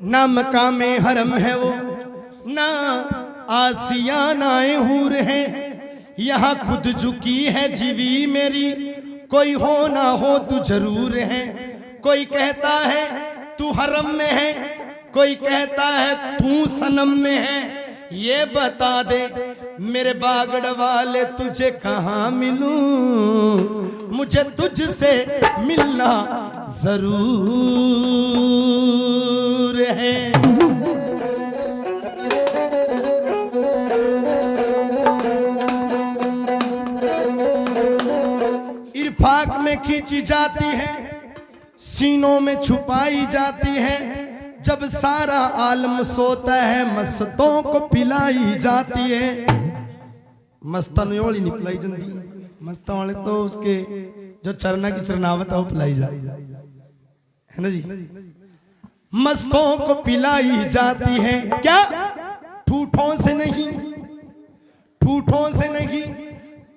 ना मक्का में हरम है वो, ना आसियानाए हूर है, यहाँ खुद झुकी है जीवी मेरी, कोई हो ना हो तू जरूर है। कोई कहता है तू हरम में है, कोई कहता है तू सनम में है, ये बता दे मेरे बागड़ वाले तुझे कहाँ मिलूं, मुझे तुझसे मिलना जरूर है। इरफाक में खींची जाती है, सीनों में छुपाई जाती है, जब सारा आलम सोता है मस्तों को पिलाई जाती है। मस्तान योली नहीं पिलाई जाती, मस्ता वाले तो उसके जो चरना की चरनावत है वो पिलाई जाए, है ना जी। मस्तों को पिलाई जाती है, क्या ठूठों से नहीं, ठूठों से नहीं,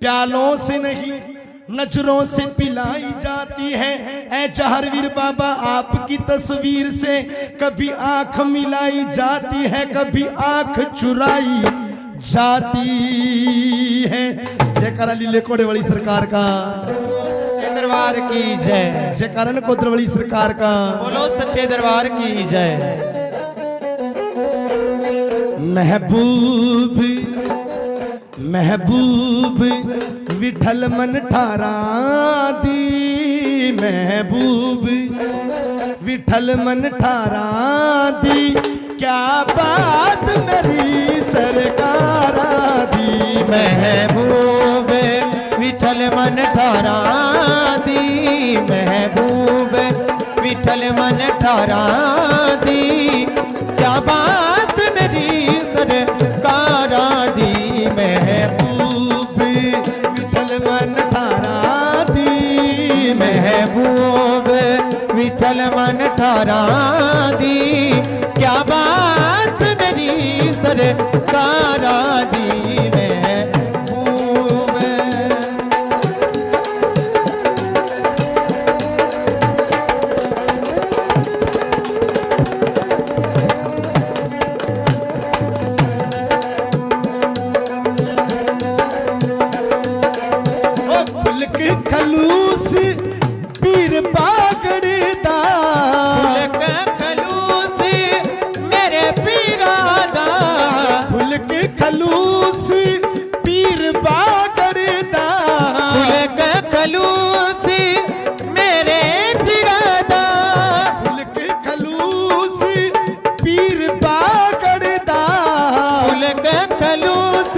प्यालों से नहीं, नजरों से पिलाई जाती है। ऐ जहरवीर बाबा आपकी तस्वीर से कभी आंख मिलाई जाती है, कभी आंख चुराई जाती है। जयकारा लीले कोड़े वाली सरकार का, सच्चे दरबार की जय। जयकारा नकोदर वाली सरकार का, बोलो सच्चे दरबार की जय। महबूब महबूब विठल मन ठारा दी, महबूब विठल मन ठारा दी, क्या बात मेरी सरकारा दी। महबूब विठल मन ठारा दी, महबूब विठल मन ठारा दी, क्या बात मेरी सरकारा दी। महबूब विठल मन ठारा दी, महबूब विठल मन ठारा दी, क्या बात मेरी सरकारा दी। खलूस पीर बागड़दा, खुल के खलूस मेरे पीरा दा, खुल के खलूस पीर बागड़दा, खुल के खलूस मेरे पीरा दा, खुल के खलूस पीर बागड़दा, खुल के खलूस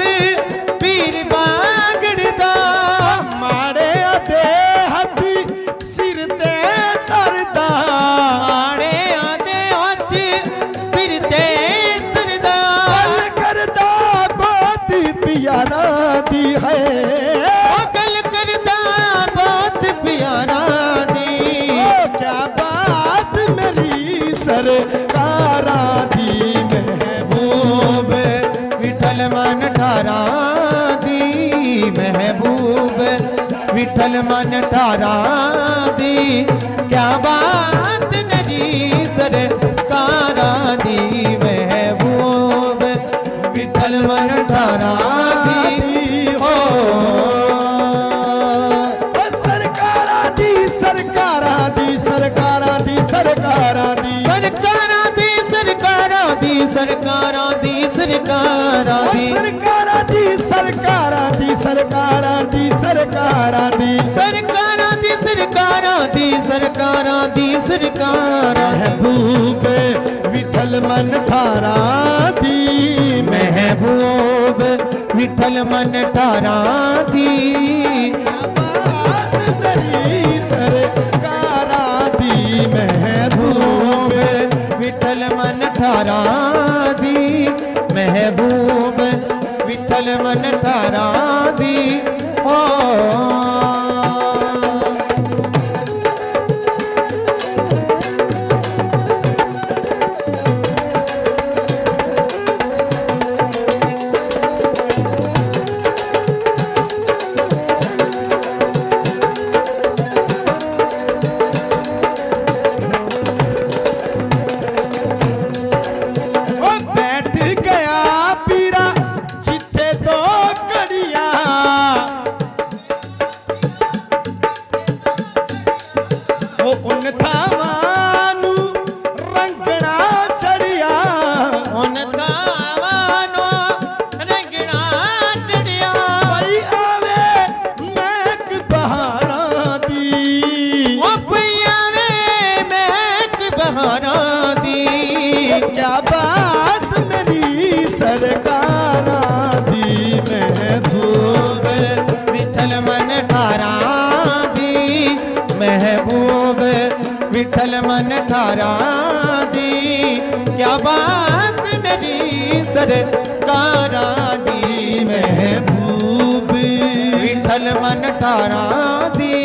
पीर बागड़दा, मारे दे हथी सिर ते तरदा, मारे आदे हाथी सिर ते तरदा, करदा बात प्यारा दी है, गल करदा बात प्यारा दी। क्या बात मेरी सरकारा दी। महबूब विठल मन ठारा दी, महबूब विठल मन ठारा दी, क्या बात मेरी सरकारा दी। महबूब विठल मन ठारा दी, हो सरकारा दी, सरकारा दी, सरकारा दी, सरकारा दी, सरकारा दी, सरकारा दी, सरकारा दी, सरकारा दी, सरकारा दी, सरकारा दी, सरकारा दी, सरकारा दी, सरकारा दी, सरकारा दी, सरकारा दी, सरकारा। महबूब विठल मन ठारा दी, महबूब विठल मन ठारा दी, मेरी सरकारा दी। महबूब विठल मन ठारा दी, महबूब विठल मन ठारा दी, ओ उन थावानू रंगना चढ़िया उन थावानो रंगना चढ़िया भाई आवे महक बहारा दी ओ भैया वे महक बहारा दी क्या बात मेरी सरकारा दी महबूब विठल मन ठारा दी महबूब विठल मन ठारा दी क्या बात मेरी सरकारा दी महबूब विठल मन ठारा दी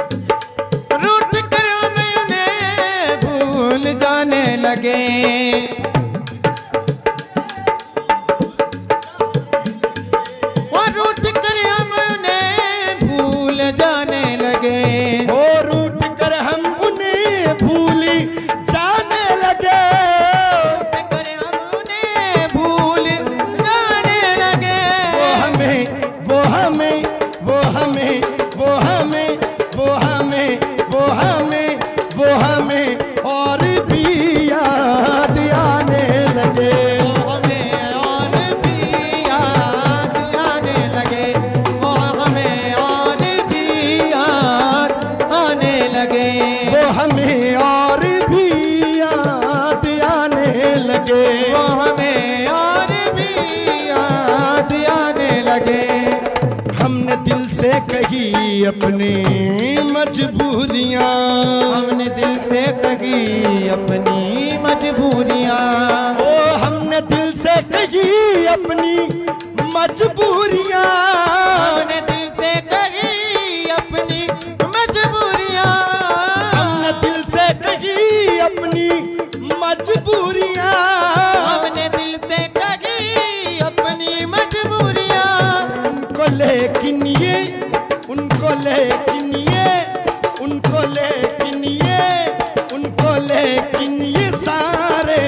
रूठ कर मैं उन्हें भूल जाने लगे और रूठ कर हम उन्हें भूल जाने लगे और उठ कर हम उन्हें भूली जाने लगे कर हम उन्हें भूल जाने लगे वो हमें वो हमें वो हमें वो हमें वो हमें वो हमें वो हमें और भी याद आने लगे हमें और भी याद आने लगे वो हमें और भी याद आने लगे वो हमें और भी याद आने लगे वो हमें और भी याद आने लगे हमने दिल से कही अपनी मजबूरियां हमने दिल से कही अपनी मजबूरियां ओ हमने दिल से कही अपनी मजबूरियां हमने दिल से कही अपनी मजबूरियां हमने दिल से कही अपनी मजबूरियां हमने दिल से कही अपनी मजबूरियां उनको लेकिन ये उनको लेकिन ये उनको लेकिन ये उनको लेकिन ये सारे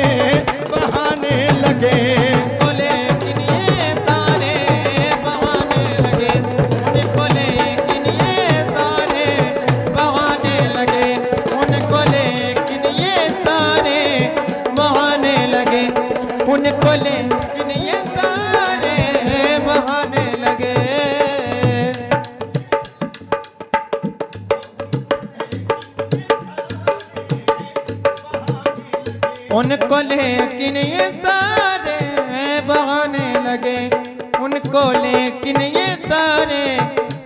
बहाने लगे उनको लेकिन ये सारे बहाने लगे उनको लेकिन ये सारे बहाने लगे उनको लेकिन ये सारे बहाने लगे उनको लेकिन ये सारे बहाने लगे उनको लेकिन ये सारे बहाने लगे उनको लेकिन ये सारे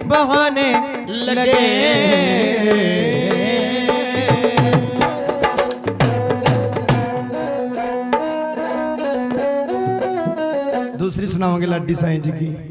बहाने लगे दूसरी सुनाओगे लाडी साईं जी की